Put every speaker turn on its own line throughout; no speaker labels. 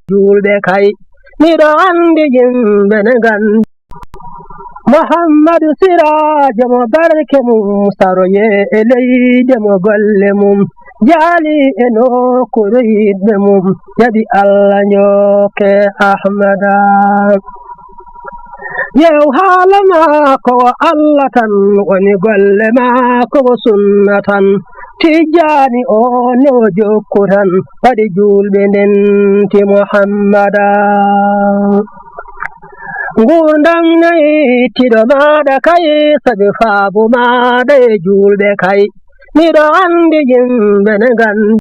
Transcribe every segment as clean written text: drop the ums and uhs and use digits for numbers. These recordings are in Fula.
julɓe kay miɗo andi yimɓe ne gandi muhammadu sirajo mo barke mum saroye e leyde mo golle mum jaali e nokkure yiɗɓe mum jaɓi allah nyokke ahmada yew haala maako o allah tan woni golle maako o sunna tan tijjani o no jokku tan waɗi julɓe ndenti muhammada ngurdam nayi tiɗo maɗa kay sabi faabu maɗa e julɓe kay miɗo andi yimɓe ne gandi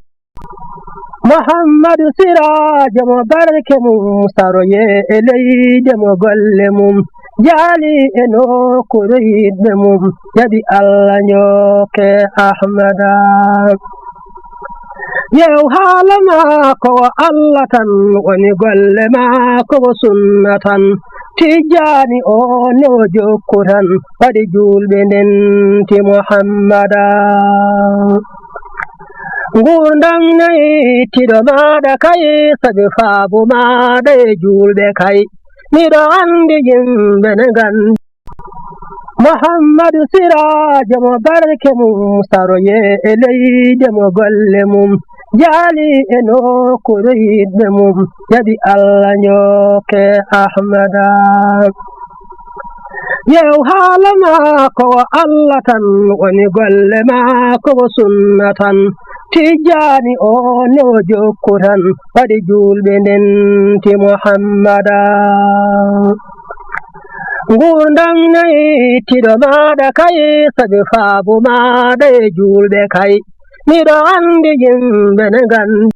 muhammadu sirajo mo barke mum saroye e leyde mo golle mum jaali e nokkure yiɗɓe mum jaɓi allah nyokke ahmada yew haala maako o allah tan woni golle maako o sunna tan tijjani o no jokku tan waɗi julɓe ndenti muhammada ngurdam nayi tiɗo maɗa kay sabi faabu maɗa e julɓe kay miɗo andi yimɓe ne gandi muhammadu sirajo mo barke mum saroye e leyde mo golle mum jaali e nokkure yiɗɓe mum jaɓi allah nyokke ahmada yew haala maako o allah tan woni golle maako o sunna tan tijjani o no jokku tan waɗi julɓe ndenti muhammada ngurdam nayi tiɗo maɗa kay sabi faabu maɗa e julɓe kay miɗo andi yimɓe ne gandi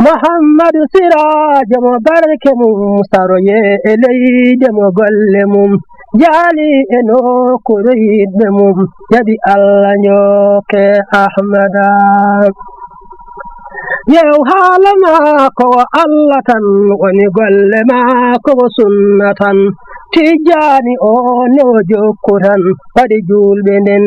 muhammadu sirajo mo barke mum saroye e leyde mo golle mum jaali e nokkure yiɗɓe mum jaɓi allah nyokke ahmada yew haala maako o allah tan woni golle maako o sunna tan tijjani o no jokku tan waɗi julɓe nden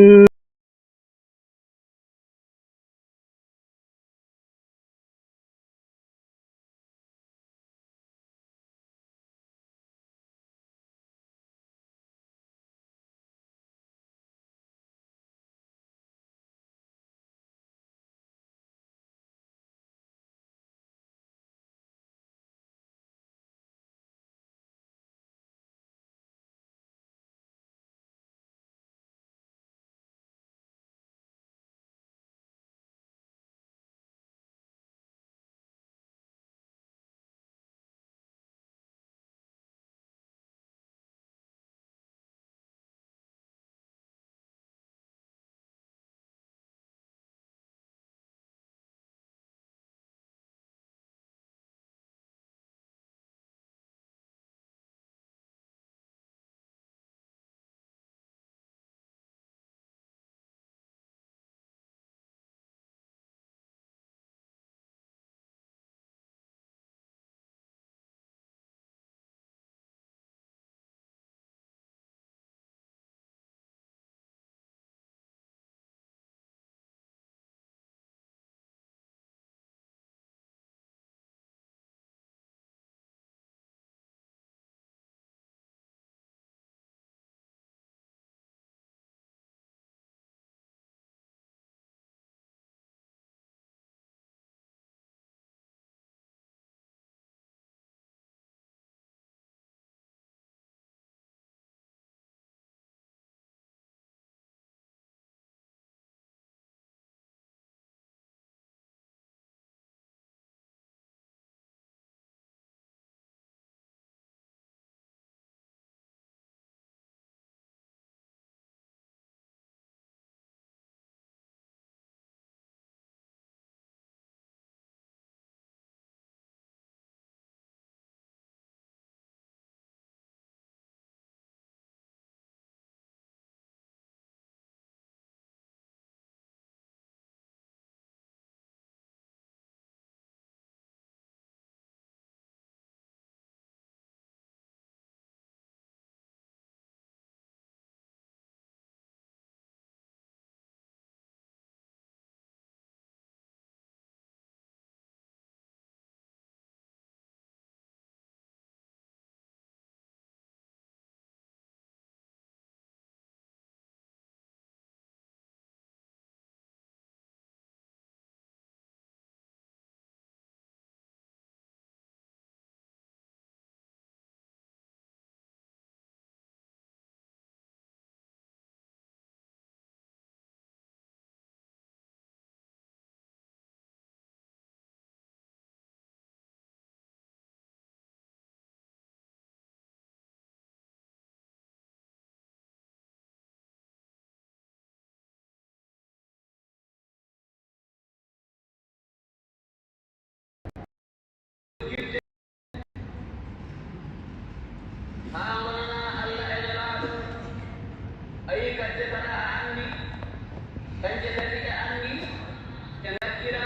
Kanje tadi andi jangan kira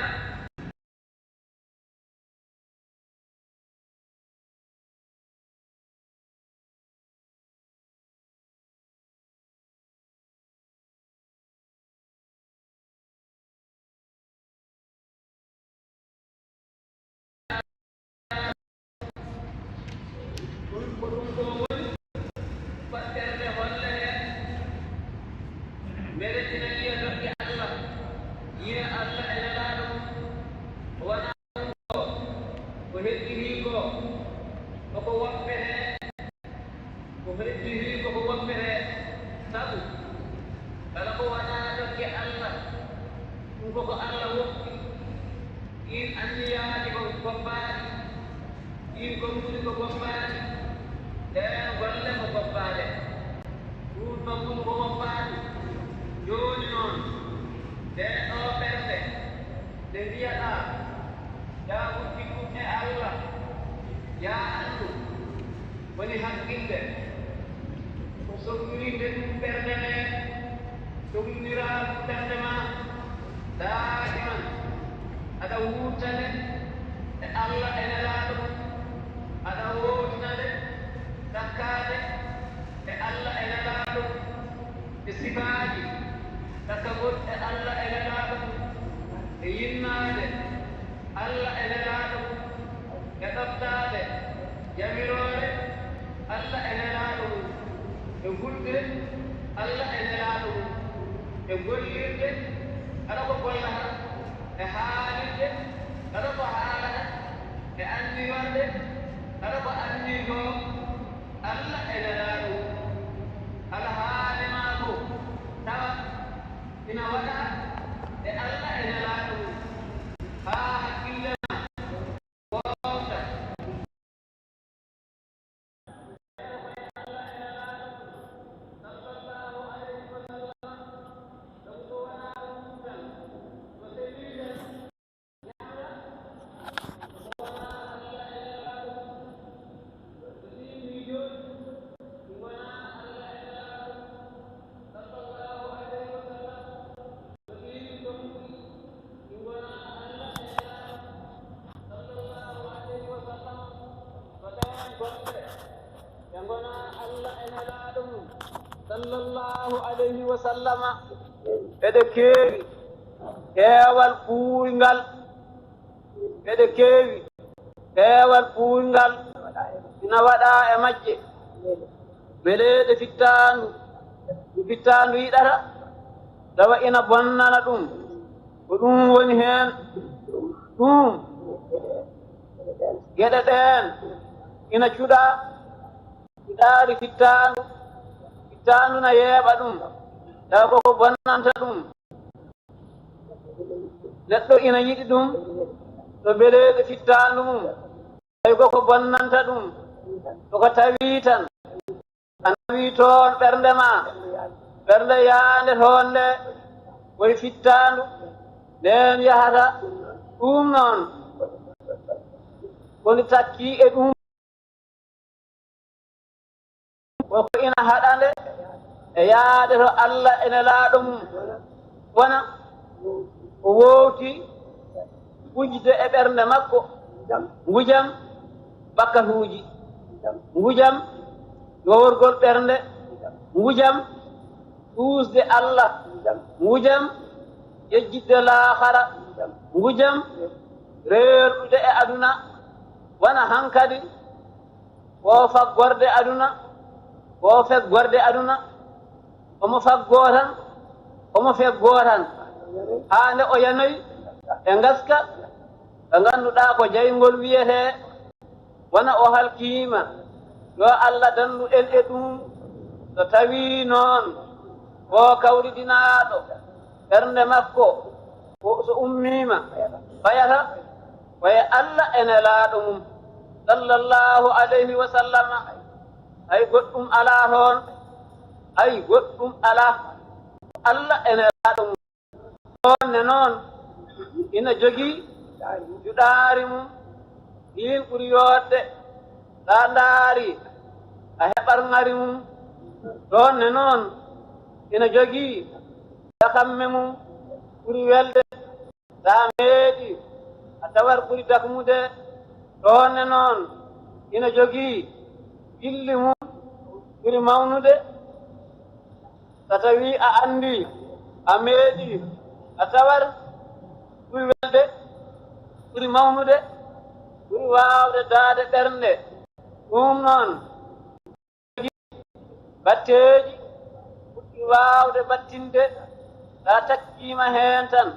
sallallahu alaihi wasallam ede kewi heewal puuygal ede kewi heewal puuygal ina waɗa e majje beleɗe fittandu yiɗata tawa ina bonnana ɗum ko ɗum woni heen ɗum geɗe ɗen ina cuɗa ɗaari fittandu na yeeɓa ɗum tawa koko bonnanta ɗum neɗɗo ina yiɗi ɗum to beleɗe fittandu mum tawi koko bonnanta ɗum soko tawi tan a nawi toon ɓernde ma ɓernde yaande toon nde koye fittandu nden yahata ɗum noon woni takki e ɗum koko ina haɗande e yaade to Allah ene laaɗo mum wona o wowti wujde e ɓernde makko ngujam bakkatuuji ngujam yoworgol ɓernde ngujam ɗuusde Allah ngujam yejjidde laahara ngujam reerɗude e aduna wona hankadi o faggorde aduna o feggorde aduna omo faggoo tan omo feggoo tan haa nde o yanoyi e ngaska ɓe ngannduɗaa ko jayngol wiyetee wona o halkiima yo Allah dandu en e ɗum so tawii noon o kawridinaaɗo ɓernde makko so ummiima fayata waye Allah ene laaɗo mum sallallahu alayhi wa sallama ay goɗɗum alaa toon ay goɗɗum alaa Allah ene laaɗo mum ɗon ne noon ina jogii juɗaari mum ɗin ɓuri yoodde ɗa ndaari a heɓar ŋari mum ɗon ne noon ina jogii takamme mum ɓuri welde sa meeɗi a tawar ɓuri dakmude ɗonne noon ina jogii gilli mum ɓuri mawnude so tawi a anndi a meeɗi a tawar ɓuri welde ɓuri mawnude ɓuri waawde daade ɓernde ɗum noon batteeji ɓuri waawde battinde sa takkiima heen tan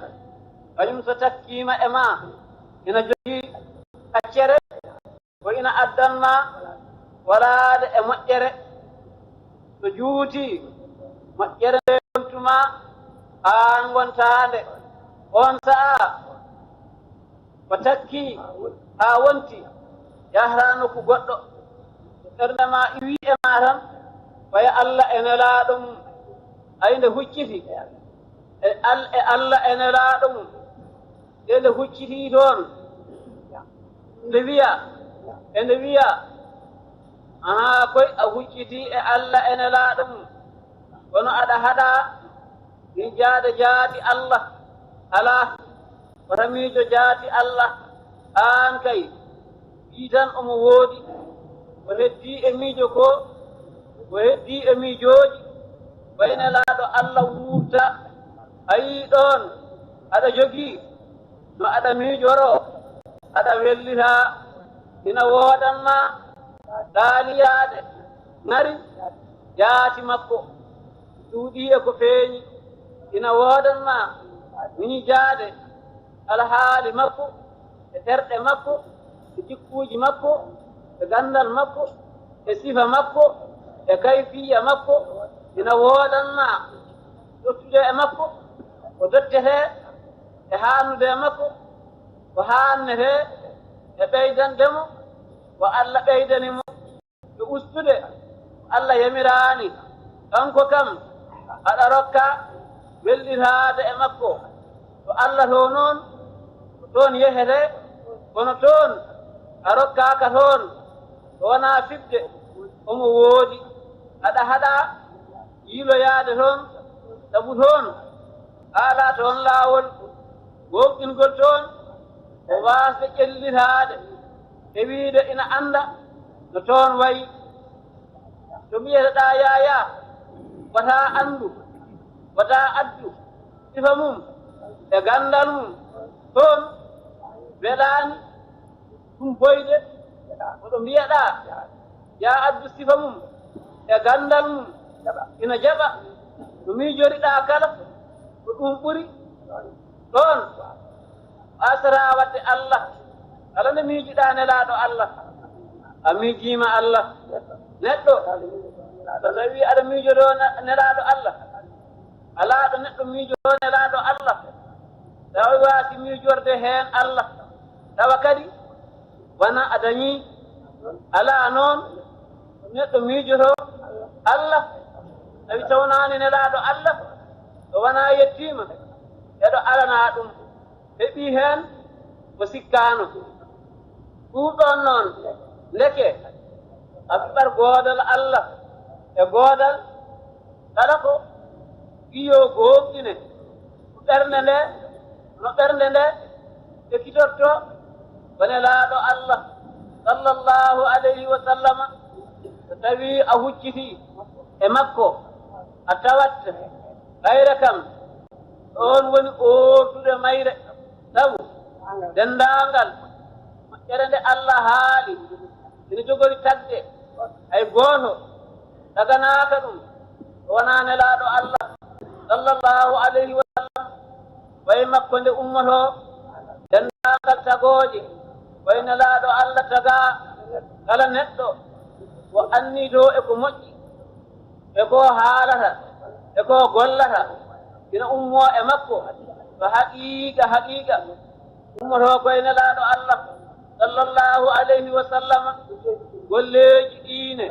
kañum so takkiima e ma ina jogii accere ko ina addanma walaade e moƴƴere so juutii moƴƴere nde wontuma aan wontaande on sa'a ko takkii haa wonti yahraa nokku goɗɗo ɓernde ma iwii e ma tan faye Allah e nelaaɗo mum ay nde hucciti e Allah e nelaaɗo mum nde huccitii toon nde wiya aha koy a huccitii e Allah e nelaaɗo mum kono aɗa haɗaa miijaade jaati Allah alaa wata miijo jaati Allah aan kay wii tan omo woodi o heddii e miijo ko o heddii e miijooji way nelaaɗo Allah wuurta a yii ɗoon aɗa jogii no aɗa miijoroo aɗa wellitaa ina wooɗanma daaliyaade ngari jaati makko ɗuuɗii e ko feeñi ina wooɗanma miijaade alhaali makko e terɗe makko e jikkuuji makko e ganndal makko e sifa makko e kayfiya makko ina wooɗanma dottude e makko ko dottetee e haannude e makko ko haannetee e ɓeydandemo ko Allah ɓeydanimo e ustude Allah yamiraani kanko kam aɗa rokka wellitaade e makko to Allah to noon ko toon yehete kono toon a rokkaaka toon to wonaa fiɓde omo woodi aɗa haɗaa yiiloyaade toon sabu toon haalaa toon laawol wowɗingol toon o waasde ƴellitaade e wiide ina annda no toon wayi to mbiyeteɗaa yaaya wataa anndu wataa addu sifa mum e ganndal mum toon welaani ɗum boyde oɗo mbiyeɗaa ya addu sifa mum e ganndal mum ina jaɓa no miijoriɗaa kala ko ɗum ɓuri ɗoon asraa wadde Allah kala nde miijiɗaa nelaaɗo Allah a miijiima Allah neɗɗo so tawii aɗa miijoroo nelaaɗo Allah alaa ɗo neɗɗo miijoroo nelaaɗo Allah tawa waasi miijorde heen Allah tawa kadi wona a dañii alaa noon neɗɗo miijoroo Allah tawi tawnaani nelaaɗo Allah so wonaa yettiima eɗo alanaa ɗum heɓii heen ko sikkaano ɗuuɗoon noon leke a fiɓar goodal Allah e goodal kala ko ɓiyoo gooɓɗine ɓernde nde no ɓernde nde ekkitorto ko nelaaɗo Allah sallallahu alayhi wa sallama so tawii a huccitii e makko a tawat mayre kam ɗoon woni ootude mayre sabu denndaangal moƴƴere nde Allah haali ina jogori tagde hay gooto taganaaka ɗum wonaa nelaaɗo Allah sallallahu alayhi wa sallam way makko nde ummotoo denndaangal tagooje way nelaaɗo Allah tagaa kala neɗɗo ko annitoo e ko moƴƴi e ko haalata e ko gollata ina ummoo e makko ko haqiiqa ummotoo koye nelaaɗo Allah sallallahu alayhi wa sallama golleeji ɗiine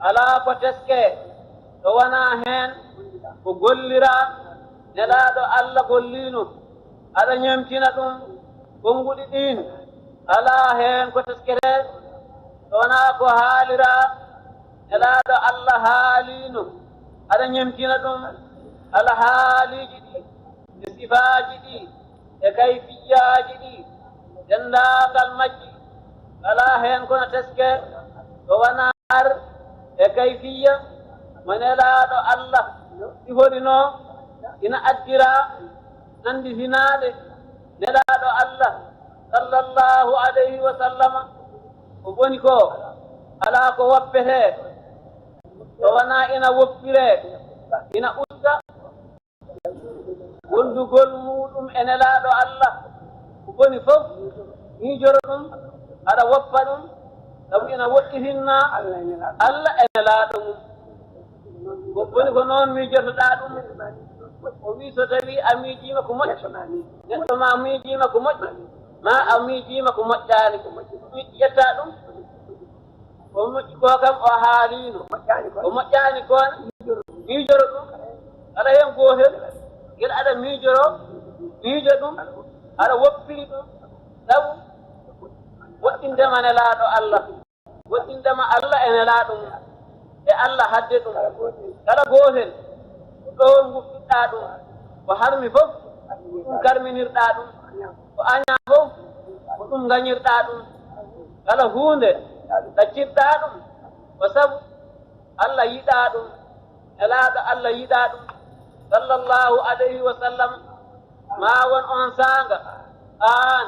alaa ko teskee to wonaa heen ko golliraa nelaaɗo Allah golliino aɗa ñemtina ɗum gonnguɗi ɗiin alaa heen ko tesketee so wonaa ko haaliraa nelaaɗo Allah haaliino aɗa ñemtina ɗum ala haaliiji ɗi sifaaji ɗi e kayfiyaaji ɗi denndaangal majji alaa heen kono teske ɗo wanaar e kayfiya mo nelaaɗo Allah siforinoo ina addira nandi hinaaɗe nelaaɗo Allah sallallahu alayhi wa sallama ko boni ko alaa ko woppetee ɗo wonaa ina woppiree ina usta wondugol muɗum e nelaaɗo Allah ko boni fof miijoro ɗum aɗa woppa ɗum sabu ina woɗɗitinna Allah e nelaaɗo mum ko boni ko noon miijotoɗaa ɗum o wii so tawii a miijiima ko moƴƴi neɗɗo ma miijiima ko moƴƴi ma a miijiima ko moƴƴaani ƴettaa ɗum o moƴƴi koo kam o haaliino o moƴƴaani koon miijoro ɗum aɗa heen gootel gila aɗa miijo ɗum aɗa woppiri ɗum sabu woɗɗindema nelaaɗo Allah woɗɗindema Allah e nelaaɗo mum e Allah hadde ɗum kala gootel ɗo nguffiɗɗaa ɗum ko harmi fof ɗum karminirɗaa ɗum ko añaa fof ko ɗum ngañirɗaa ɗum kala huunde ɗaccirɗaa ɗum ko sabu Allah yiɗaa ɗum nelaaɗo Allah yiɗaa ɗum sallallahu alayhi wa sallam ma won on saanga aan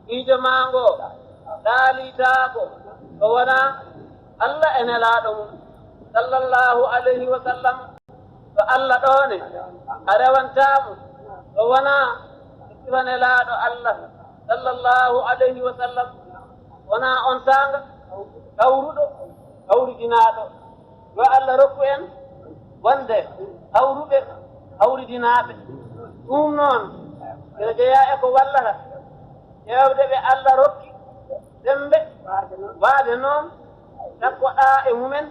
miijo maa ngoo ɗaaliitaako ko wonaa Allah e nelaaɗo mum sallallahu alayhi wa sallam to Allah ɗoone a rewantaamo to wonaa sifa nelaaɗo Allah sallallahu alayhi wa sallam wonaa on saanga kawruɗo kawridinaaɗo yo Allah rokku en wonde hawruɓe hawridinaaɓe ɗum noon ene jeyaa e ko wallata ƴeewde ɓe Allah rokki sembe waade noon takkoɗaa e mumen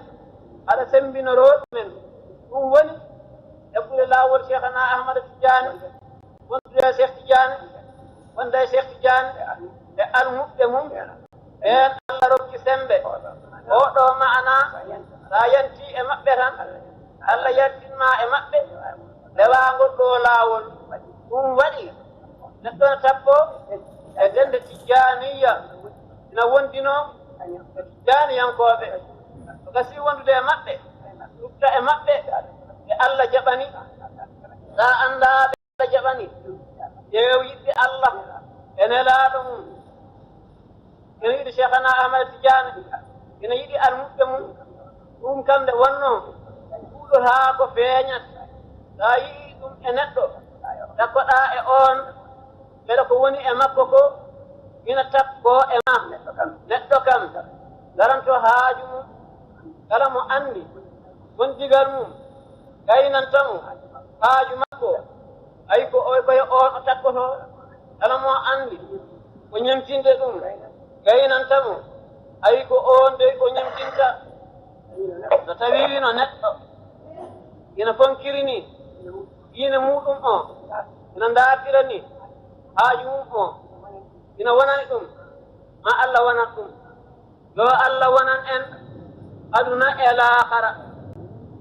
aɗa sembinoro ɗumen ɗum woni eɓɓude laawol cheikhana Ahmada Tidiane wondude Cheikh Tidiane wonde Cheikh Tidiane e almuɓɓe mum ɓeen Allah rokki sembe oɗo maana sa yantii e maɓɓe tan Allah yaltinma e maɓɓe rewaangol ɗo laawol ɗum waɗi neɗɗo no tappo e dende Tijjaniya ina wondinoo e Tijjaniyankooɓe ko gasii wondude e maɓɓe ɗufta e maɓɓe ɓe Allah jaɓani sa anndaa ɓe Allah jaɓani ƴeew yiɗɓe Allah e nelaaɗo mum ina yiɗi cheikhana Ahmada Tidiane ina yiɗi almuɓɓe mum ɗum kam nde wonnoo haa ko feeñat sa yii ɗum e neɗɗo takkoɗaa e on mbeɗa ko woni e makko ko ina takkoo e ma neɗɗo kam garanto haaju mum kala mo anndi won digal mum gaynanta mo haaju makko ayi ko koye on o takkotoo kala mo anndi ko ñemtinde ɗum gaynanta mo ayi ko on de o ñemtinta so tawii no neɗɗo ina fonkiri ni diine muɗum o ina ndaartira ni haaju mum o ina wonani ɗum ma Allah wonat ɗum yo Allah wonan en aduna e laakhara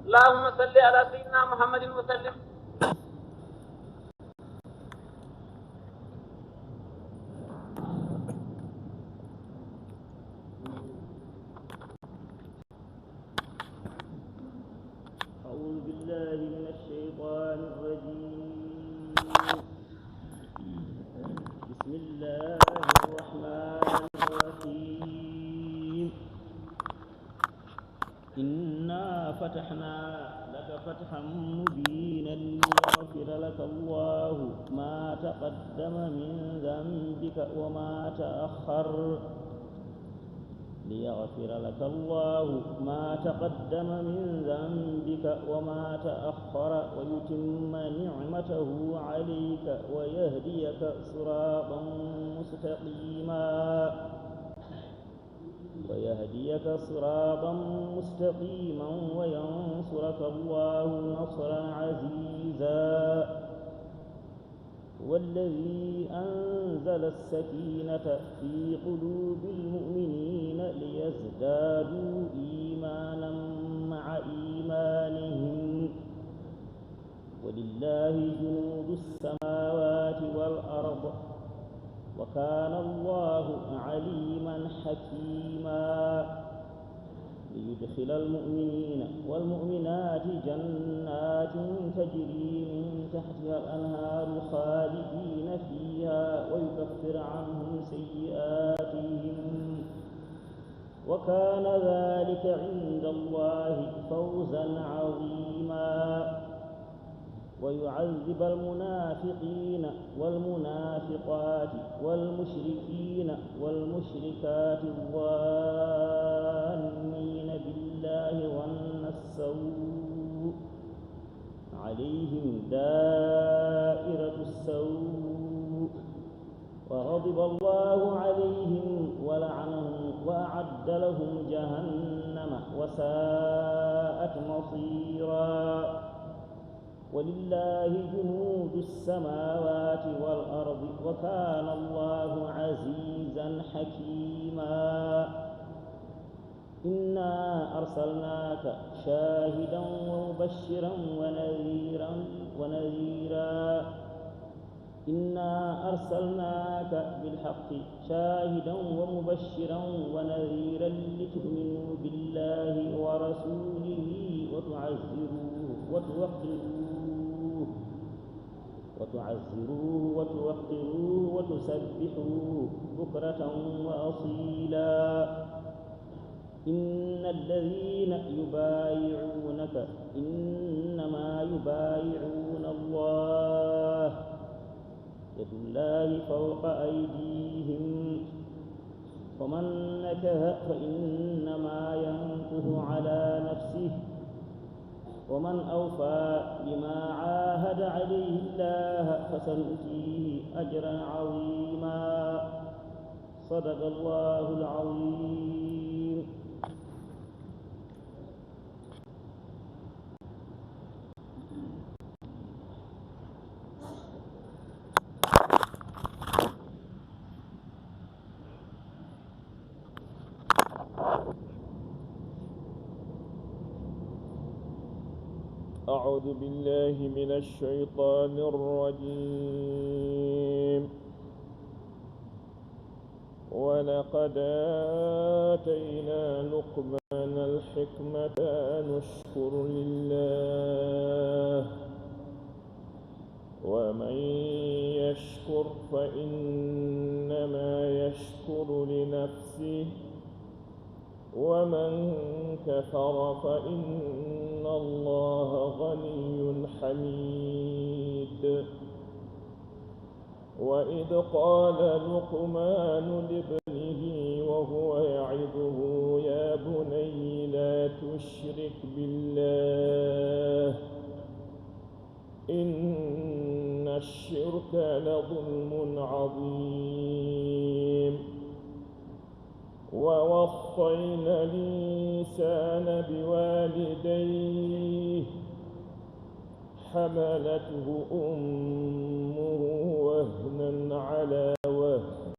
allahumma salli ala sayyidina muhammadin wa sallim
أعوذ بالله من الشيطان الرجيم بسم الله الرحمن الرحيم إنا فتحنا لك فتحا مبينا ليغفر لك الله ما تقدم من ذنبك وما تأخر ليغفر لك الله ما تقدم من ذنبك وما تأخر ويتم نعمته عليك ويهديك صراطا مستقيما وينصرك الله نصرا عزيزا والذي أنزل السكينة في قلوب المؤمنين ليزدادوا إيمانا مع إيمانهم ولله جنود السماوات الأرض وكان الله عليما حكيما ليدخل المؤمنين والمؤمنات جنات تجري من تحتها الأنهار خالدين فيها ويكفر عنهم سيئاتهم وكان ذلك عند الله فوزا عظيما ويعذب المنافقين والمنافقات والمشركين والمشركات الظانين بالله ظن السوء عليهم دائرة السوء وغضب الله عليهم ولعنهم وأعد لهم جهنم وساءت مصيرا ولله جنود السماوات والأرض وكان الله عزيزا حكيما إنا أرسلناك شاهدا ومبشرا ونذيرا إنا أرسلناك بالحق شاهدا ومبشرا ونذيرا لتؤمنوا بالله ورسوله وتعزروه وتوقروه وتسبحوه بكرة وأصيلا إن الذين يبايعونك إنما يبايعون الله يد الله فوق أيديهم ومن نكث فإنما ينكث على نفسه ومن أوفى بما عاهد عليه الله فسنؤتيه أجرا عظيما صدق الله العظيم.
أعوذ بالله من الشيطان الرجيم. ولقد آتينا لقمان الحكمة أن اشكر لله ومن يشكر فإنما يشكر لنفسه ومن كفر فإن الله غني حميد. وإذ قال لقمان لابنه وهو يعظه يا بني لا تشرك بالله إن الشرك لظلم عظيم. ووصينا الإنسان بوالديه حملته أمه وهنا على وهن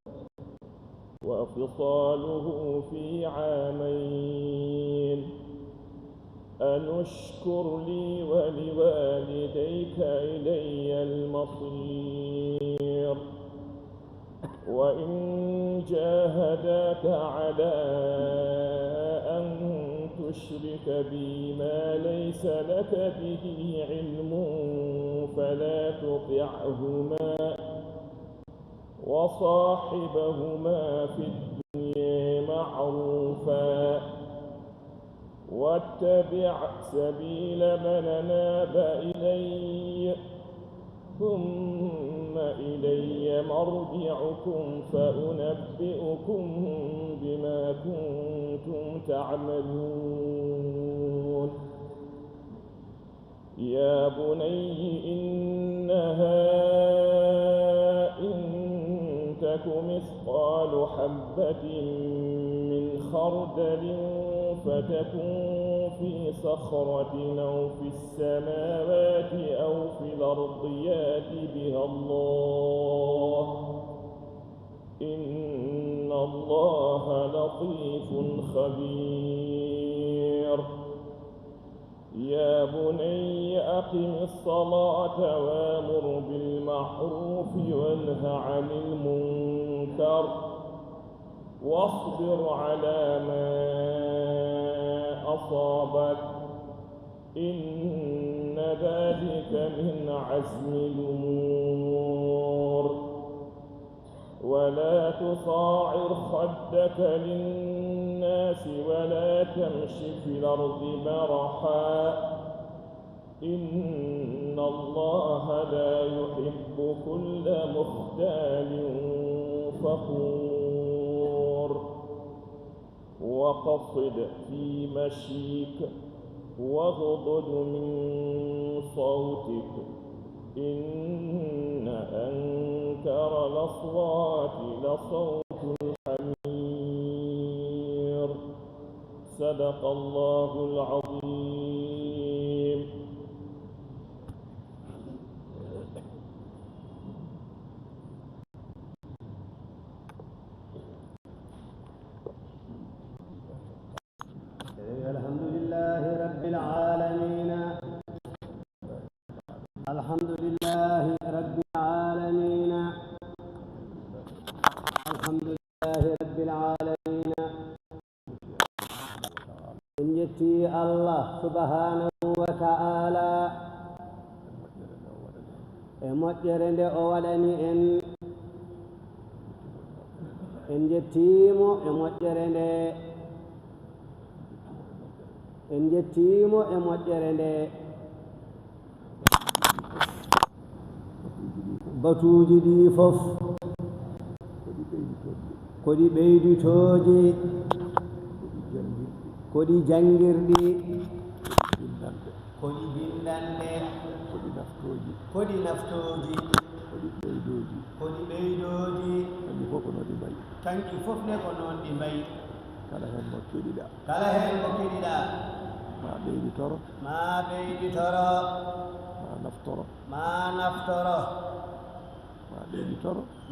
وفصاله في عامين أن اشكر لي ولوالديك إلي المصير. وإن جاهداك على أن تشرك بي ما ليس لك به علم فلا تطعهما وصاحبهما في الدنيا معروفا واتبع سبيل من أناب إلي ثم إلي مرجعكم فأنبئكم بما كنتم تعملون. يا بني إنها إن تك مثقال حبة من خردل فتكن في صخرة أو في السماوات أو في الأرض يأت بها الله إن الله لطيف خبير. يا بني أقم الصلاة وأمر بالمعروف وانه عن المنكر واصبر على ما أصابك إن ذلك من عزم الأمور ولا تصاعر خدك للناس ولا تمش في الأرض مرحا إن الله لا يحب كل مختال فخور وقصد في مشيك واغضض من صوتك إن أنكر الأصوات لصوت الحمير صدق الله العظيم.
الحمد لله رب العالمين الحمد لله رب العالمين الحمد لله رب العالمين إن يتي الله سبحانه وتعالى moƴƴere أولاني إن يتيمو moƴƴere en jettimo e moƴƴere nde batuuji ɗi fof koɗi ɓeyditooji koɗi janngirɗi koɗi bindande koɗi naftooji koɗi ɓeydooji kanki fof ne ko noon ɗi mbayi kala heen mo keɗiɗa ma ɓeyditoro ma naftoro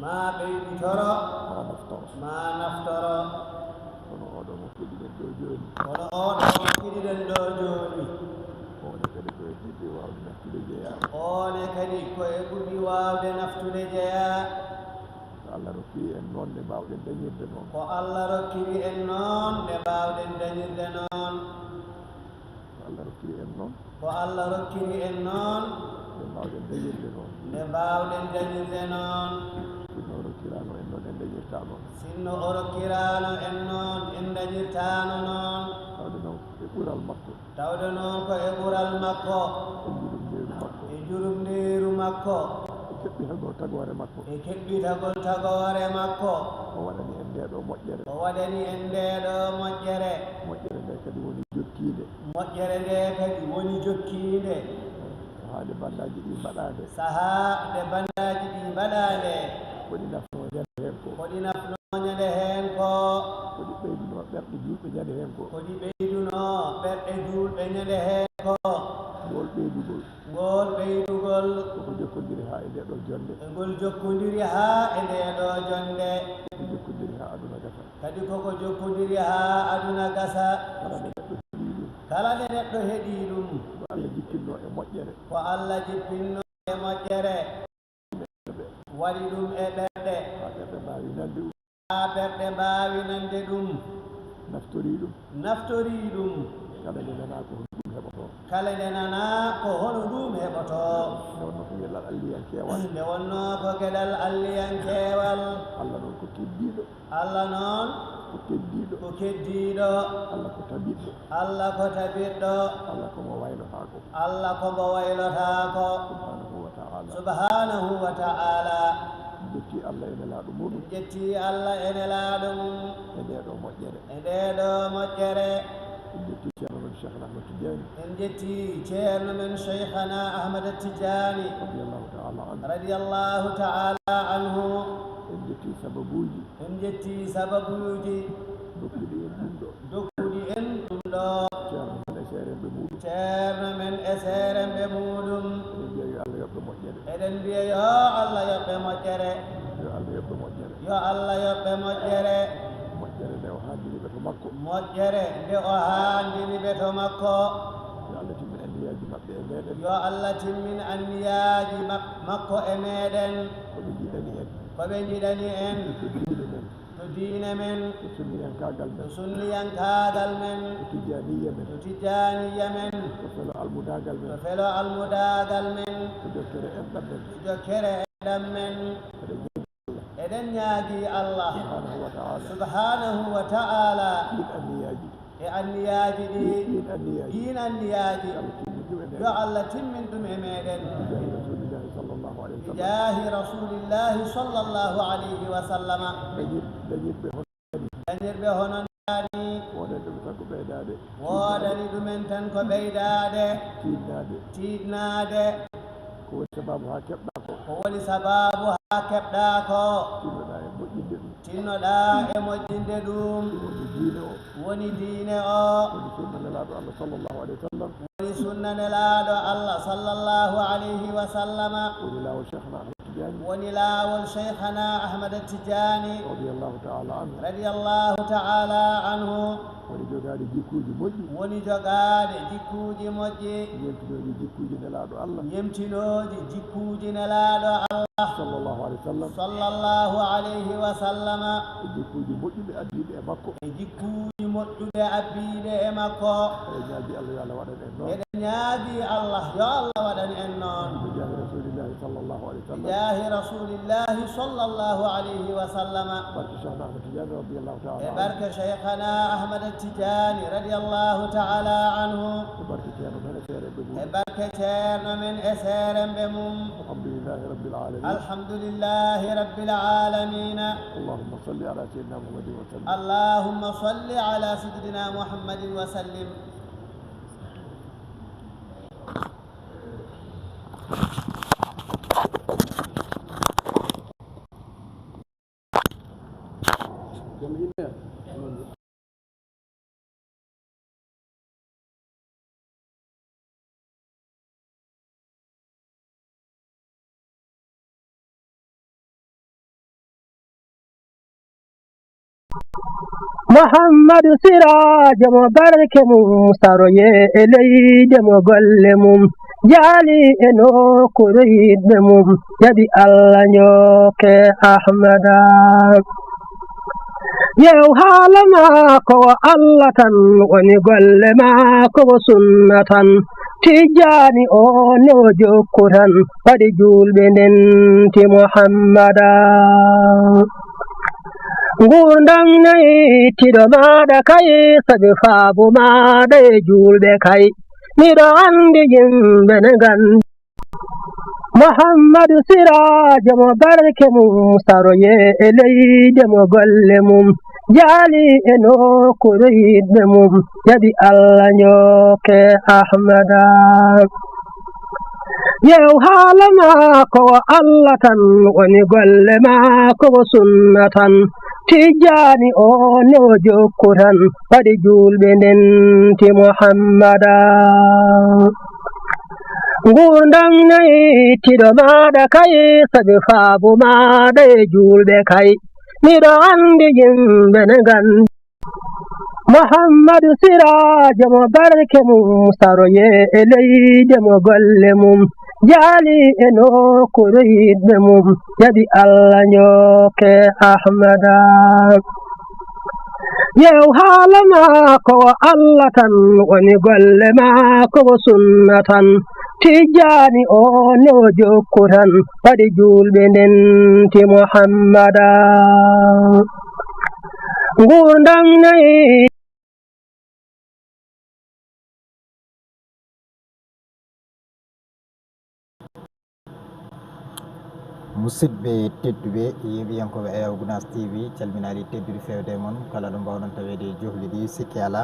ma ɓeyditoro ma naftoro kono oɗo mo keɗiɗen ɗo jooni oone kadi koye ɓuri waawde naftude jeya Allah rokkiri en noon nde mbawɗen dañirde noon ko Allah rokkiri en noon nde mbawɗen dañirde noon Allah rokkiri en noon ko Allah rokkiri en noon nde mbawɗen dañirde noon nde mbawɗen dañirde noon sinno o rokkirano en noon en dañirta noon sinno o rokkirano en noon en dañirtano noon tawde noon e ɓural makko tawde noon ko e ɓural makko e jurumndeeru makko keɓɓitagol tagore makko e keɓɓitagol tagore makko o waɗani en ndeɗo moƴƴere moƴƴere nde kadi woni jokkiinde sahaa nde bandaji ɗi mbaɗaande koɗi nafnoñande heen ko koɗi ɓeyduno ɓerɗe julɓe ñande heen ko ngol ɓeydugol koko jokkodiri haa e ndeɗo jonde ngol jokkodiri haa e ndeɗo jonde koko jokkodiri haa aduna gasa kadi koko jokkodiri haa aduna gasa kala nde neɗɗo heɗi ɗum ko Allah jippinno e moƴƴere waɗi ɗum e ɓerɗe haa ɓerɗe mbaawi nande ɗum naftori ɗum kala nde nana ko hono ɗum heɓoto nde wonno ko geɗal alliyankewal Allah noon ko keddiɗo Allah ko tabiɗɗo Allah ko mo waylotaako subhanahu wa ta'ala jetti Allah ene laaɗo mum e ndeɗo moƴƴere en jetti ceerno men cheikhana Ahmad Tijani radiyallahu ta'ala anhu en jetti sababuji dokkuɗi en ɗum ɗo ceerno men e seeremɓe muɗum eɗen mbiya yo Allah yoɓɓe moƴƴere moƴƴere nde o haandini ɓe to makko yo Allah timmin anniyaji maɓɓe e meɗen yo Allah timmin anniyaji makko e meɗen ko ɓe jiɗani en to diine men to sunniyankagal men to tijaniya men to felo almudagal men to jokkere enɗam men eɗen ñaagi Allah subhanahu wa ta'ala e anniyaji ɗi ɗin anniyaji yo Allah timmin ɗum e meɗen bijahi rasulillahi sallllahu alayhi wa sallama dañirɓe honon dani woodani ɗumen tan ko ɓeydade tiidnade ko woni sababu ha keɓɗa ko tinnoɗa e moƴƴinde ɗum woni diine o woni sunna nelaɗo Allah sallllahu alayhi wa sallama woni laawol cheikhana ahmada tijani radiallahu taala anhu woni jogaade jikkuuji moƴƴi ñemtinooji jikkuuji nelaaɗo Allah sallallahu alayhi wa sallama e jikkuuji moƴƴuɓe abbiiɓe e makko eɗen ñaagi Allah yo Allah waɗan en noon bijahi rasulillahi sallllahu alayhi wa sallama e barke cheikhana ahmada tijani radiallahu taala anhu e barke ceerno men e seeremɓe mum alhamdulillahi rabbil alamina allahumma salli ala sayyidina muhammadin wa sallim
Muhammadu sirajo mo barke mum saroye e leyde mo golle mum jaali e nokkure yiɗɓe mum jaɓi Allah nyoke Ahmada yew haala maako wo Allah tan woni golle maako wo sunna tan tijjani o ne o jokku tan waɗi julɓe ndenti Muhammada ngurdam nayi tiɗo maɗa kay sabi faabu maɗa e julɓe kay miɗo andi yimɓe ne gandi Muhammadu sirajo mo barke mum saroye e leyde mo golle mum jaali e nokkure yiɗɓe mum jaɓi Allah nyoke Ahmada yew haala maako wo Allah tan woni golle maako wo sunna tan tijjani o ne o jokku tan waɗi julɓe ndenti Muhammada ngurdam nayi tiɗo maɗa kay sabi faabu maɗa e julɓe kay miɗo andi yimɓe ne gandi Muhammadu sirajo mo barke mum saroye e leyde mo golle mum jaali e nokkure yiɗɓe mum jaɓi Allah nyoke Ahmada yew haala maako wo Allah tan woni golle maako wo sunna tan tijjani o ne o jokku tan waɗi julɓe ndenti Muhammada ngurdam nayi
musidɓe tedduɓe yeɓiyankoɓe Ayaw Gounass TV calminaɗi teddude fewde moon kala ɗo mbawɗon tawede johli ɗi sikki ala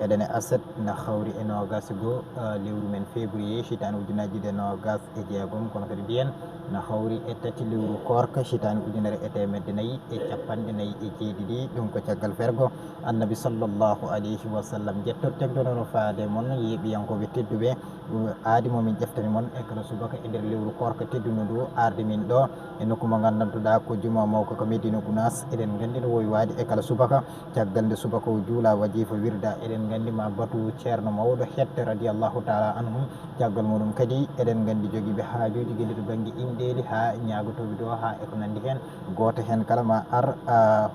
eɗene aset na hawri e nogas goo lewru men février hitande ujunaji ɗe nogas e jeegom kono kadi mbiyen na hawri e tati lewru korka hitande ujunere e temedde nayyi e capanɗe nayyi e jeeɗiɗi ɗum ko caggal fergo annabi sallllahu alayhi wa sallam jettotten ɗo nono faade moon yeɓiyankoɓe tedduɓe aadi momin ƴeftani moon e kala subaka e nder lewru korka tedduno ndu arde min ɗo e nokku mo gandantuɗa ko juma mawko ko Medina Gounass eɗen gandi no wowi wade e kala subaka caggal nde subaka o juula wajifa wirda eɗen gandi ma batu ceerno mawɗo hette radiallahu taala anhum caggal muɗum kadi eɗen gandi joguiɓe haajuji gueɗi to banggue indeli ha ñagotoɓe ɗo ha eko nandi hen goto hen kala ma ar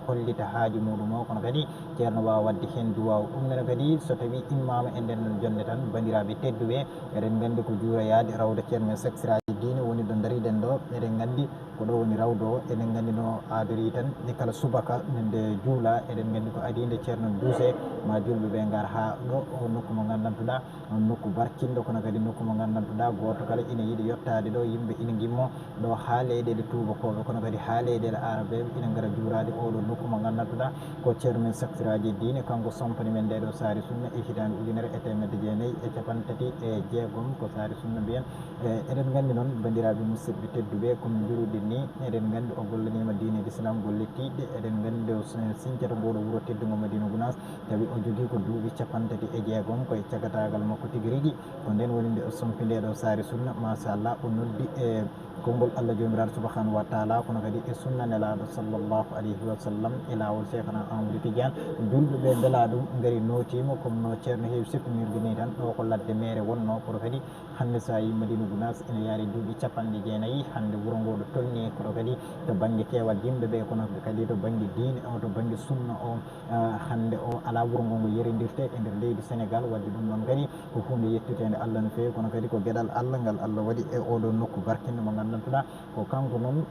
hollita haaju muɗum o kono kadi ceerno wawa wadde hen duwaw ɗum nene kadi so tawi immama e nden non jonde tan bandiraɓe tedduɓe eɗen gandi ko juuroyade rawda ceerno men saksiraji dine woni ɗo dariɗen ɗo eɗen gandi ko ɗo woni rawdo o eɗen gandi no adori tan e kala subaka nde juula eɗen gandi ko adinde ceerno duuse ma julɓe ɓe gar ha ɗo o nokku mo gandantuɗa on nokku barkinɗo kono kadi nokku mo gandantuɗa goto kala ina yiiɗi yettade ɗo yimɓe ina gimmo ɗo ha leyɗele tubakoɓe kono kadi ha leyɗele arabeɓe ina gara juurade oɗo nokku mo gandantuɗa ko ceerno men saksiraji dine kanko sompani men ndeɗo saari sunna e hitande ujunere e temedde jeenayyi e capantati e jeegom ko saari sunna mbiyen eɗen gandi noon bandiraɓe musidɓe tedduɓe komin mbiruɗi ni eɗen gandi o gollanima diine l'islam golle tiɗɗe eɗen gandi o sincata ngoɗo wuuro teddugo Medina Gounass tawi o jogui ko duuɓi capantati e jeegom koye cagatagal makko tigui rigui ko nden woni nde o sompi ndeɗo saari sunna machallah o noddi e konngol Allah jomiraɗo subahanahu wa taala kono kadi e sunna nelaɗo sallllahu alayhi wa sallam e lawol cheikhna Amadou Tidiane julɓe ɓe beela ɗum gaari notima comme no ceerno heewi siftonirde ni tan ɗo ko ladde mere wonno kono kadi hande sa yi Medina Gounass ene yaari duuɓi capanɗe jeenayyi hande wuuro ngo ɗo tolni kono kadi to banggue kewal yimɓeɓe kono kadi to banggue diine o to banggue sunna o hande o ala wuuro ngo ngo yeridirte e nder leydi Sénégal wadde ɗum ɗon kadi ko hunde yettitede Allah no fewi kono kadi ko gueɗal Allah ngal Allah waɗi e oɗo nokku barkinde mo gandantuɗa ko kanko noon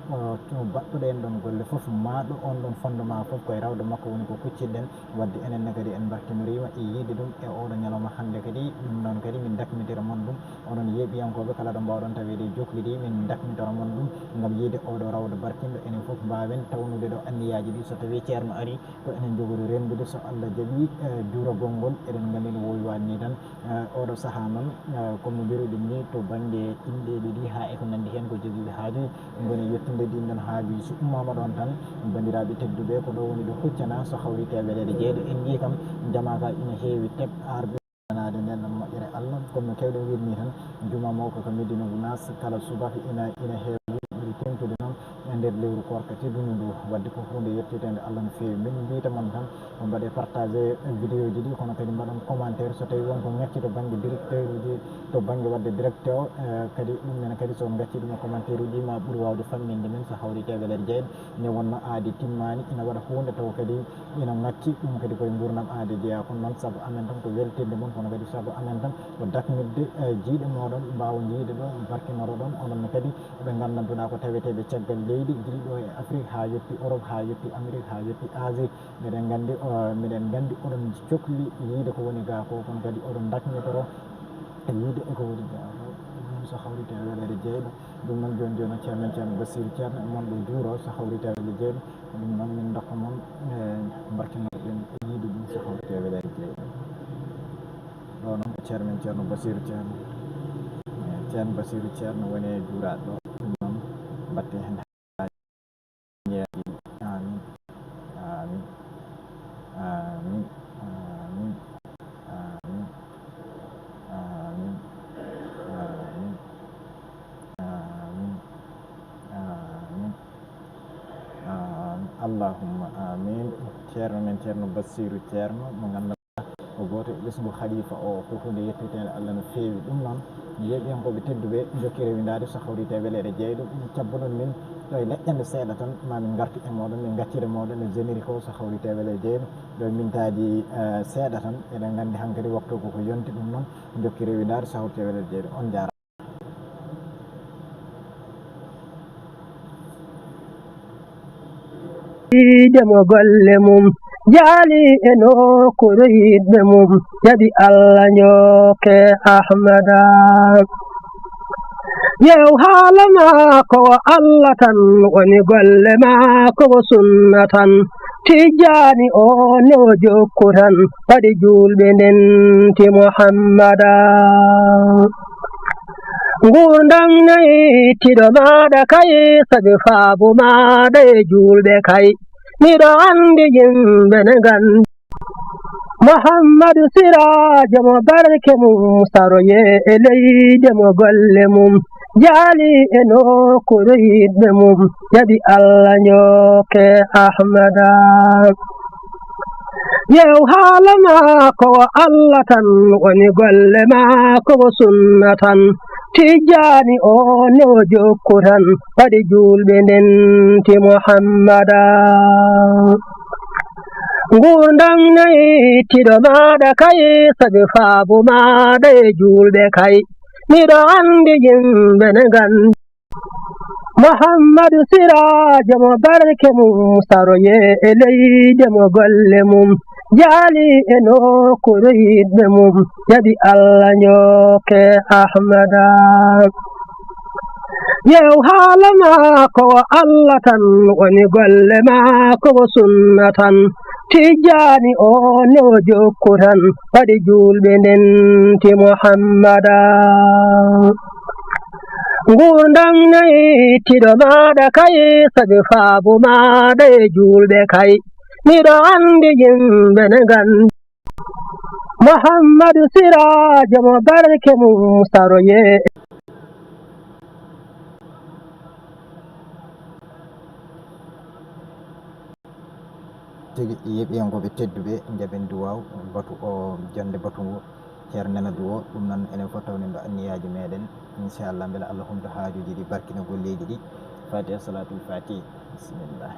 battuɗo en ɗon golle foof maɗo on ɗon fondement foof koye rawde makko woni ko kucciɗen wadde enenne kadi en barkinorima e yiide ɗum e oɗo ñalawma hande kadi ɗum noon kadi min dakmitira mon ɗum onon yeeɓiyankoɓe kala ɗo mbawɗon tawede jokliɗi min dakmitara mon ɗum gam yiide oɗo rawde barkinɗo enen foof mbawen tawnude ɗo anniyaji ɗi so tawi ceerno ari ko enen jogori rendude so Allah jaaɓi juuragol ngol eɗen gandi no wowi wadni tan oɗo saaha noon comme no mbiruɗen ni to banggue inɗeɗi ɗi ha eko nandi hen ko joguiɓe haaju goni yettude ɗin ɗon haajuji so ummama ɗon tan bandiraɓe tedduɓe ko ɗo woni ɗo huccana so hawri teweɗede jeeɗo en jii kam jamaka ina heewi teɓ arɓe nade nden ɗon moƴƴere Allah comme no kewɗen wirni tan juma mawko ko Medina Gounass kala subaka ina heewi ɓuri tentude noon e nder lewru korka tedduno ndu wadde ko hunde yettitede Allah no fewi min mbitamon tan ko mbaɗe partagé vidéo ji ɗi kono kadi mbaɗon commentaire so tawi wonko ngacci to banggue directeur uji to banggue wadde direct o kadi ɗum nene kadi so gacci ɗum e commentaire uji ma ɓuuri wawde famminde men so hawri teweɗere jeeɗo nde wonno aadi timmani ina waɗa hunde taw kadi ina ngacci ɗum kadi koye gurdam aadi jeeya kono noon saabu amen tan ko weltinde mon kono kadi saabu amen tan ko daknidde jiiɗe moɗon mbawa jiide ɗo barkinoro ɗon ononne kadi ɓe gandantuɗa ko taweteɓe caggal leydi guili ɗo e Afrique ha yetti Europe ha yetti Amérique ha yetti Asie miɗen gandi oɗon cohli yiide ko woni ga ko kono kadi oɗon daknitoro e yiide eko woni ga ko ɗum so hawri teweɗere jeeyɗo ɗum noon joni joni ceerno Bassirou Thierno e mon ɗo juuro so hawri teweɗere jeeyɗo ɗum noon min dokka moon e barkinoroɗen e yiide ɗum so hawri teweɗere jeeyɗo ɗo noon ko ceerno Bassirou Thierno ceerno Bassirou Thierno woni e juuraɗo ɗo ɗum noon mbatte hen amin amin amin amin amin amin amin amin amin amin allahumma amin ceerno men ceerno Bassirou Thierno mo ganduɗa ko goto e ɓesgu khalifa o ko hunde yettitede Allah no fewi ɗum noon yeeɓiyankoɓe tedduɓe jokki rewidade so hawri teweɗere jeeyɗo ɗum cabbuɗon min ɗo e leƴƴande seeɗa tan mamin gartu e moɗon min gaccire moɗon e générique o so hawri teweɗere jeeyɗo ɗo mintaji seeɗa tan eɗen gandi hankkadi waktu koko yonti ɗum noon jokki rewidade so hawri teweɗere jeeyɗo on jarama
demo golle mum jaali e nokkure yiɗɓe mum jaɓi Allah njokke Ahmada yew haala maako o Allah tan woni golle maako o sunna tan tijjani o ne o jokku tan waɗi julɓe ndenti Muhammada ngurdam nayi tiɗo maɗa kay sabi faabu maɗa e julɓe kay miɗo andi yimɓe ne gandi Muhammadu sirajo mo barke mum saroye e leyde mo golle mum jaali eno kono yiɗɓe mum jaɓi Allah nyoke ahmada yew haala maako o Allah tan woni golle maako o sunna tan tijjaani o newo jokku tan waɗi julɓe ndenti Muhammada ngurdam nayi tiɗo maɗa kay sabi faabu maɗa e julɓe kay miɗo andi yimɓe ne gandi Muhammadu sirajo mo barke mum saroye e leyde mo golle mum jaali e nokkuɗo yiɗɓe mum jaɓi Allah nyoke ahmada yew haala maako o Allah tan woni golle maako o sunna tan tijjaani o newo jokku tan waɗi julɓe ndenti Muhammada ngurdam nayi tiɗo maɗa kay sabi faabu maɗa e julɓe kay miɗo andi yimɓe ne gandi Muhammadu sirajo mo barke mum saroye
tigi yeɓiyankoɓe tedduɓe jaɓen duwaw batu o jonde batu ngo ceernana duwo ɗum noon enen fof tawni ɗo anniyaji meɗen inchallah beele Allah humta haajuji ɗi barkina golleji ɗi fatiha salatul fatih bisimillah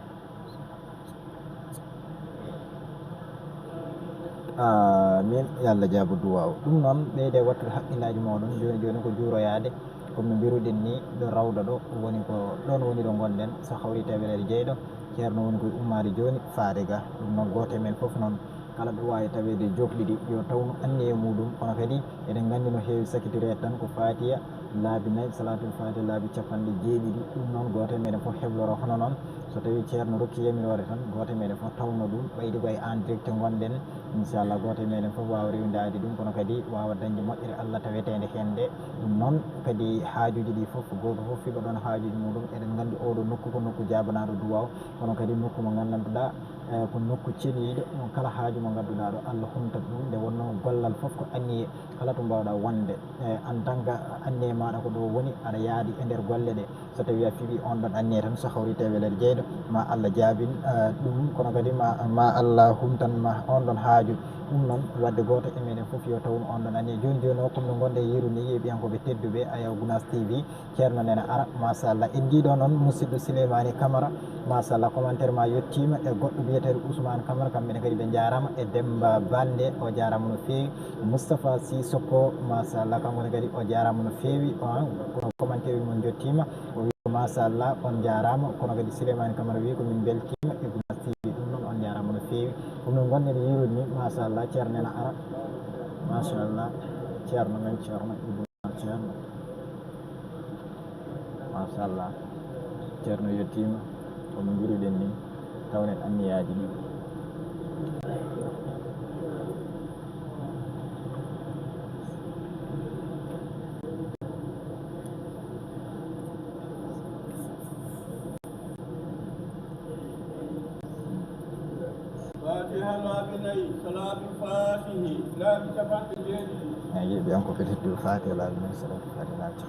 min yo Allah jaabu duwaw ɗum noon ɓeyde wattude haqqillaji moɗon joni joni ko juuroyade comme no mbiruɗen ni ɗo rawda ɗo woni ko ɗon woni ɗo gonɗen so hawri tewelere jeyɗo ceerno woni koye ummade joni faade ga ɗum noon goto men foof noon kala ɗo wawi tawede johliɗi yo tawno anniye muɗum kono kadi eɗen gandi no heewi sakitire tan ko fatiha laabi 4 salatul fatiha laabi 7 ɗum noon goto e meɗen foof hebloro hono noon so tawi ceerno rokki yamirore tan goto e meɗen foof tawno ɗum ɓayde koye en direct gonɗen inchallah goto e meɗen foof wawa rewdade ɗum kono kadi wawa dañde moƴƴere Allah tawetede hen nde ɗum noon kadi haajuji ɗi foof goto foof fiɓa ɗon haajuji muɗum eɗen gandi oɗo nokku ko nokku jabanaɗo duwaw kono kadi nokku mo gandanɗuɗa ko nokku ceniɗo on kala haaju mo ganduɗa ɗo Allah humtat ɗum nde wonno gollal foof ko anniye kala to mbawɗa wonde en tant que anniye maɗa ko ɗo woni aɗa yaadi e nder golle ɗe so tawi a fiiɓi on ɗon anniye tan so hawri tewelere jeyɗo ma Allah jaabin ɗum kono kadi ma Allah humtanma on ɗon haaju ɗum noon wadde goto e meɗen foof yo tawno on ɗon anniye joni joni o comme no gonɗe yeeru ni yeeɓiyankoɓe tedduɓe Ayaw Gounass TV ceerno nena ara machallah en jiiɗo noon musidɗo Souleymany Camara machallah commentaire ma yettima e goɗɗo biyeteɗo Ousmane Camara kamɓene kadi ɓe jarama e Demba Bande o jarama no fewi Moustapha Sissoko machallah kankone kadi o jarama no fewi commentaire mon jettima o wi machallah on jarama kono kadi Souleymany Camara wi komin beltima e Gounass TV ɗum noon on jarama no fewi ɗum noon gonɗen yirude ni machallah ceerno nena ara machallah ceerno men ceerno Ibrahima ceerno machallah ceerno yettima kono mbiruɗen ni tawnen anniyaji ɗi yeeɓi on ko feteddu fatiha laabi men salatu fatiha laabi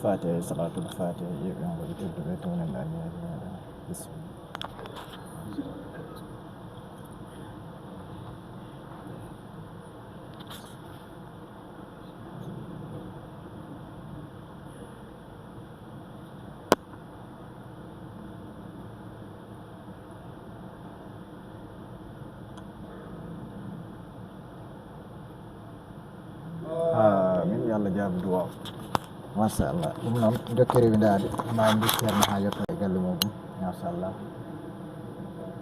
fatiha salatul fatiha yeɓen waɗi tedduɓe townen bismillah. min yo Allah jaabu duwaw machallah ɗum noon dokkere windade ma mbi ceerno ha yetto e galle muɗum machallah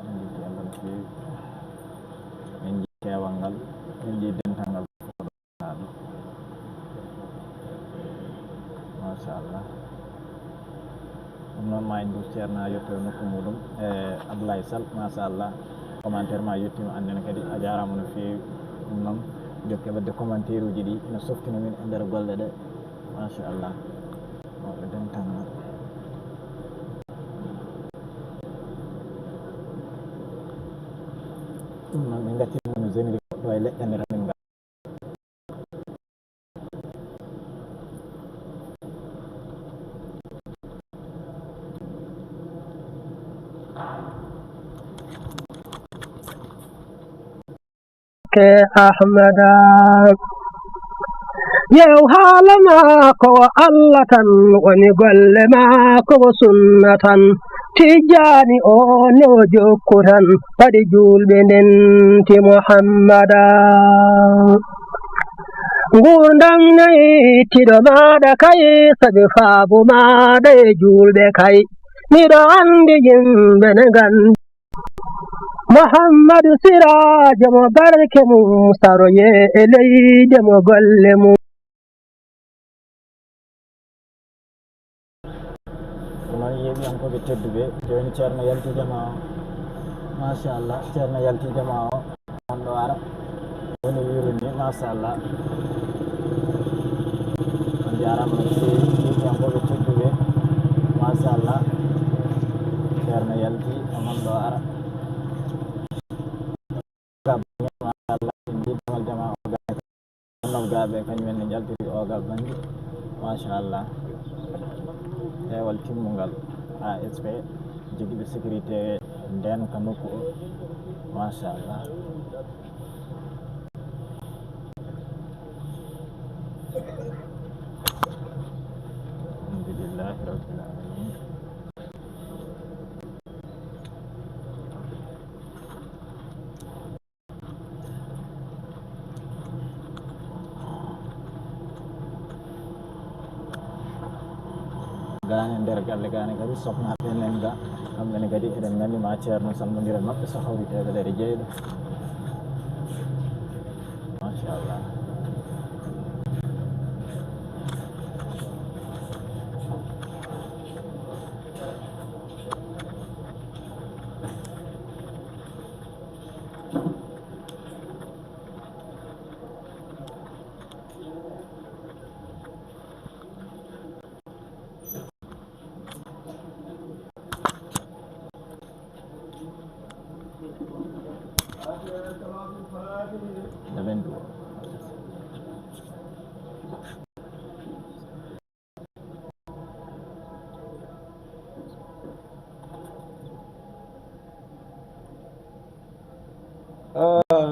en jitti Allah no fewi min jii kewal ngal min jii dental ngal foɗonaɗo machallah ɗum noon ma en mbi ceerno ha yetto e nokku muɗum e Abdoulaye Sall machallah commentaire ma yettima annene kadi a jarama no fewi ɗum noon jokke wadde commentaire uji ɗi no softina min e nder golle ɗe machallah mawɓe dentangal ɗum noon min gaccirno no zemiri goɗɗo e leƴƴanira min ngal
ke ahmada yew haala maako o Allah tan woni golle maako o sunna tan tijjani o ne o jokku tan waɗi julɓe ndenti Muhammada ngurdam nayi tiɗo maɗa kay sabi faabu maɗa e julɓe kay miɗo andi yimɓe ne gandi Muhammadu sirajo mo barke mum saroye e leyde mo golle mum
ɗumon yeɓiyankoɓe tedduɓe joni ceerno yaltijama o machallah ceerno yaltijama o on ɗo ara woni wiruni machallah on jarama no fewi yeɓiyankoɓe tedduɓe machallah ceerno yalti omon ɗo ara gaɓe kañumen ne jaltiri ogal banggue machallah ewal timmugal ASP joguiɓe sécurité ndenka nokku o machallah alhamdulillahi rabbil alamin gane nder galle gane kadi soknaɓe men ga kamɓene kadi eɗen nganndi ma ceerno salmodira maɓɓe so hawriteɓe lere jeyɗo machallah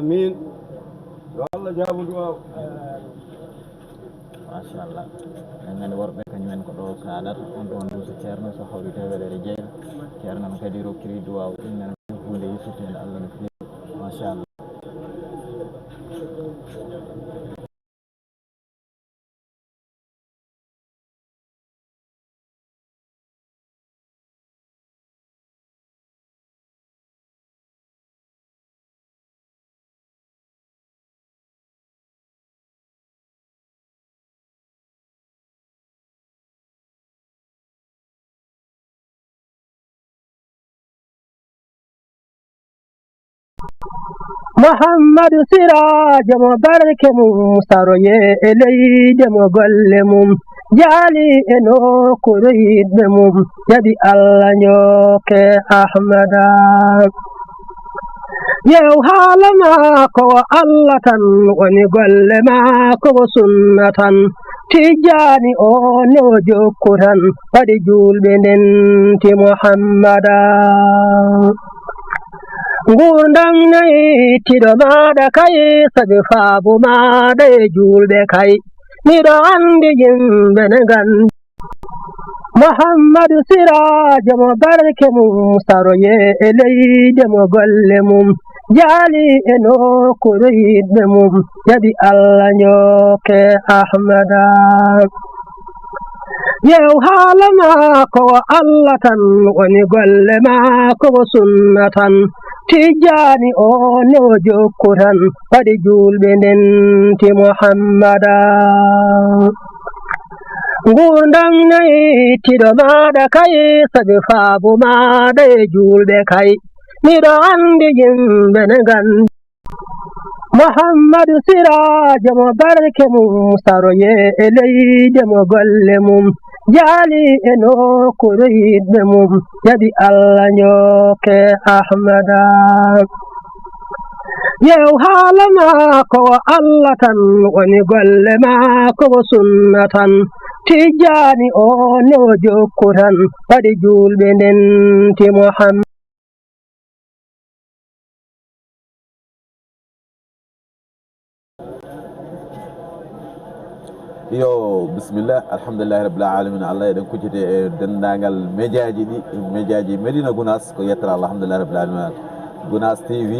amin yo Allah jaabu duwaw
machallah en ngandi worɓe kañumen ko ɗo kaalata on ɗon duusa ceerno so hawrite weɗere jeyɗo ceerno no kadi rokkiri duwaw ɗumnen hunde yissitede Allah no fewi machallah
Muhammadu sirajo mo barke mum saroye e leyde mo golle mum jaali e nokkure yiɗɓe mum jaɓi Allah nyoke ahmada yew haala maako o Allah tan woni golle maako o sunna tan tijani o no jokkutan waɗi julɓe ndenti muhammada gurdam nayi tiɗo maɗa kay sabi faabu maɗa e julɓe kay miɗo andi yimɓe ne gandi muhammadu sirajo mo barke mum saroye e leyde mo golle mum jaali e nokkure yiɗɓe mum jaɓi allah njokke ahmada yew haala maako o allah tan woni golle maako o sunna tan tijjani o no jokku tan waɗi julɓe ndenti muhammada gurdam nayi tiɗo maɗa kay sabi faabu maɗa e julɓe kay miɗo andi yimɓe ne gandi muhammadu sirajo mo barke mum saroye e leyde mo golle mum jaali e nokkure yiɗɓe mum jaɓi allah njokke ahmada yew haala maako o allah tan woni golle maako o sunna tan tijjani o no jokku tan waɗi julɓe ndenti muhammad
yo bisimillah alhamdulillahi rabbil alamin allah eɗen kuccite e dendagal médiaji ɗi médiaji Médina Gounass ko yettere allah alhamdulillahi rabbil alamin Gounass TV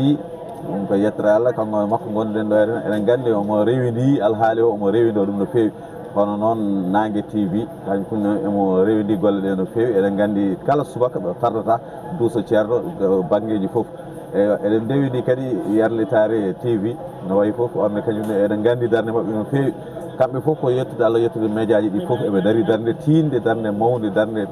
ɗum ko yettere allah kanko makko gonɗen ɗo eɗen gandi omo rewidi alhaali o omo rewidi ɗum no fewi kono noon Nangue TV kañum emo rewidi golle ɗe no fewi eɗen gandi kala subaka ɓe tardata duuso ceerno banggueji foof eɗen ndewidi kadi yarlitare TV no wayi foof onne kañum eɗen gandi darde mabɓe no fewi kamɓe fof ko yettude allah yettude médiaji ɗi fof eɓe daari darde tinde darde mawde darde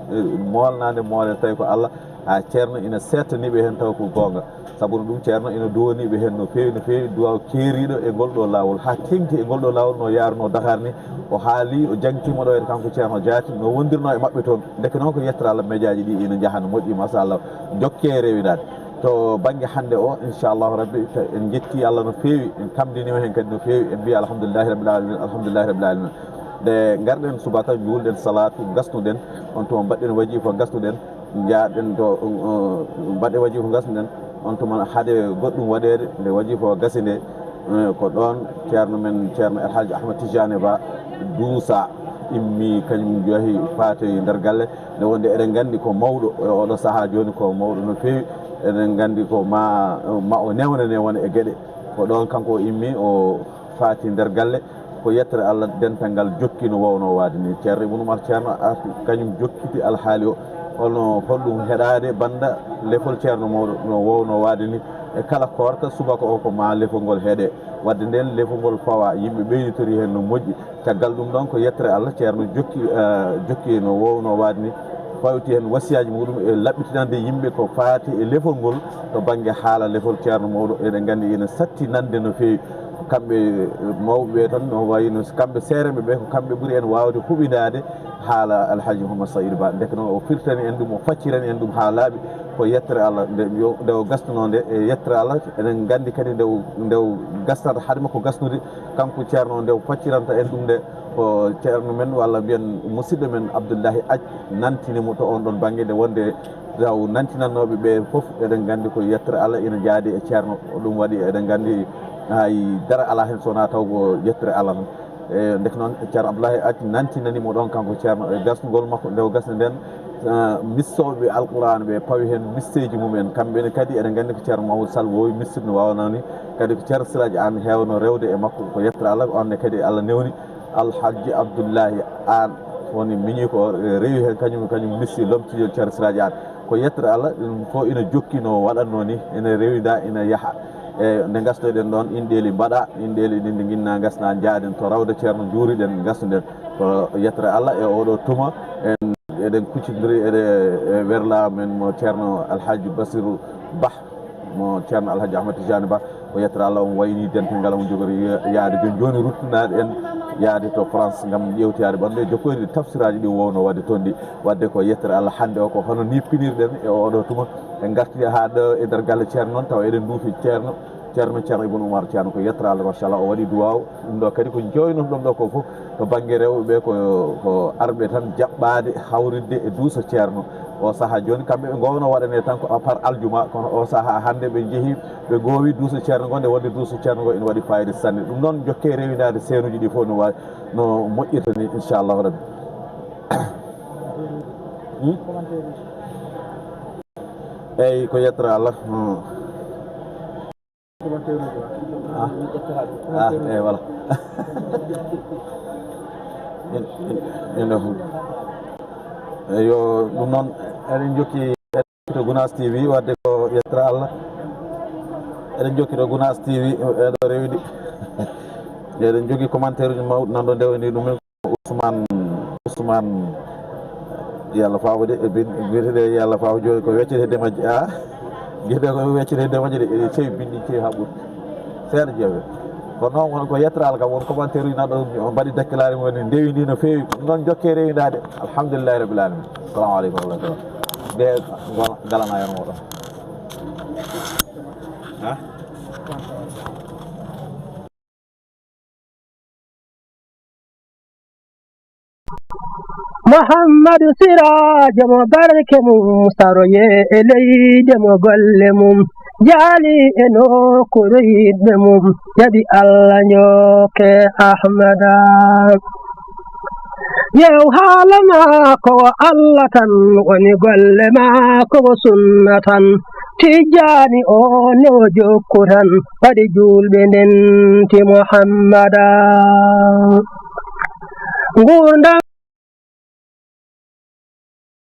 molnade moole tawi ko allah ha ceerno ina settaniɓe hen taw ko gonga saabu no ɗum ceerno ina duwaniɓe hen no fewi duwaw keeriɗo e ngol ɗo lawol ha tengti e ngol ɗo lawol no yaruno Dakar ni o haali o jangtima ɗo e kanko ceerno Diaty no wondirno e mabɓe toon deke noon ko yettere allah médiaji ɗi ina jaaha no moƴƴi machallah jokke rewidade to banggue hande o inchallahu rabbi en jetti allah no fewi en kamdinima hen kadi no fewi en mbiya alhamdulillahi rabbil alamin alhamdulillahi rabbil alamin nde garɗen subaka julɗen salatu gasnuɗen on tuma mbaɗɗen wajifa gasnuɗen jaaɗen to mbaɗɗen wajifa gasnuɗen on tuma haade goɗɗum waɗede nde wajifa o gasi nde ko ɗon ceerno men ceerno Alhaji Ahmad Tidiane Ba duusa immi kañum jeehi faatoyi nder galle nde wonde eɗen gandi ko mawɗo e oɗo saaha joni ko mawɗo no fewi eɗen gandi ko ma o newnane wona e gueɗe ko ɗon kanko o immi o faati nder galle ko yettere allah dental ngal jokki no wawno waade ni ceerno Ibnu Umar ceerno arti kañum jokkiti alhaali o holno holɗum heɗade banda lefol ceerno mawɗo no wawno waade ni e kala korka subaka o ko ma lefol ngol heeɗe wadde nden lefol ngol fawa yimɓe ɓeyditori hen no moƴƴi caggal ɗum ɗon ko yettere allah ceerno jokki no wawno waade ni fawti hen wasiyaji muɗum e laɓɓitinande yimɓe ko faati e lefol ngol to banggue haala lefol ceerno mawɗo eɗen gandi ene satti nande no fewi kamɓe mawɓe tan no wayno kamɓe seereɓe ɓe ko kamɓe ɓuuri en wawde huɓinade haala Alhaji Mouhammad Saïdou Ba deke noon o firtani en ɗum o faccirani en ɗum ha laaɓi ko yettere allah nde o gasnuno nde e yettere allah eɗen gandi kadi nde o gasnata haade makko gasnude kanko ceerno nde o facciranta en ɗum nde ko ceerno men walla mbiyen musidɗo men Abdoullahi Ath nantinimo to on ɗon banggue nde wonde taw nantinannoɓe ɓe foof eɗen gandi ko yettere allah ina jaadi e ceerno ɗum waɗi eɗen gandi hay dara ala hen sowona taw ko yettere allah noon e deke noon ceerno Abdoulaye Ath nantinanimo ɗon kanko ceerno e gasnugol makko nde o gasni nden missoɓe alqouran ɓe pawi hen misseji mumen kamɓene kadi eɗen gandi ko ceerno Mamadou Sall wowi misside no wawno ni kadi ko ceerno Silaji Anne hewno rewde e makko ko yettere allah onne kadi allah newni Alhaji Abdoullahi Anne woni miñi ko rewi hen kañum missi lomtijo ceerno Silaji Anne ko yettere allah ɗum ko ina jokki no waɗatno ni ene rewida ina yaaha e nde gasnoɗen ɗon inɗeli mbaɗa inɗeli ɗi nde guinna gasna jaaden to rawde ceerno juuriɗen gasnuɗen ko yettere allah e oɗo tuma eɗen kuccidiri e werla men mo ceerno Alhaji Bassirou Ba mo ceerno Alhaji Ahmad Tidiane Ba ko yettere allah on wayni dental ngal on jogori yaade joni ruttunaɗe en yaade to France gam ƴewtiyade ɓandu e jokkoyde tafsiraji ɗi wowno wadde toon ɗi wadde ko yettere allah hande o ko hono ni pinirɗen e oɗo tuma en garti ha ɗo e nder galle ceerno noon taw eɗen duufi ceerno ceerno Ibn Oumar Thiano ko yettora Allah machallah o waɗi duwaw ɗum ɗo kadi ko joynon ɗon ɗo ko fof to banggue rewɓeɓe ko arɓe tan jaɓɓade hawridde e duusa ceerno o saaha joni kamɓe ɓe gowno waɗane tan ko par aljuma kono o saaha hande ɓe jeehi ɓe gowi duusa ceerno ngo nde wonde duusa ceerno ngo ene waɗi fayida sanne ɗum noon jokke rewinade seenuji ɗi fof no wawi no moƴƴirta ni inchallahu rabbi eyyi ko yettora Allah eyyi voilà yo ɗum noon eɗen jokki to Gounass TV wadde ko yettora Allah eɗen jokki to Gounass TV eɗo rewide eɗen jogui commentaire uji mawɗi nanɗo ndewni ɗumen Ousmane yalla fawo de biyeteɗe yalla fawo joni ko weccete ndemaji gueɗe ko weccete ndemaji de e cewi bindi cewi ha ɓuuri seeɗa jeewe kono noon won ko yettoral kam won commentaire uji nanɗo mbaɗi déclaré woni ndewini no fewi ɗum noon jokke rewidade alhamdulillahi rabbil alamin assalamu aleykum wa rahmatullah nde galana hen moɗon
Muhammadu Siraja mo barke mum saroye e leyde mo golle mum jaali e nokkure yiɗɓe mum jaɓi Allah nyoke Ahmada yew haala maako wo Allah tan woni golle maako wo sunna tan tijjani o ne o jokku tan waɗi julɓe ndenti Muhammada ngurdam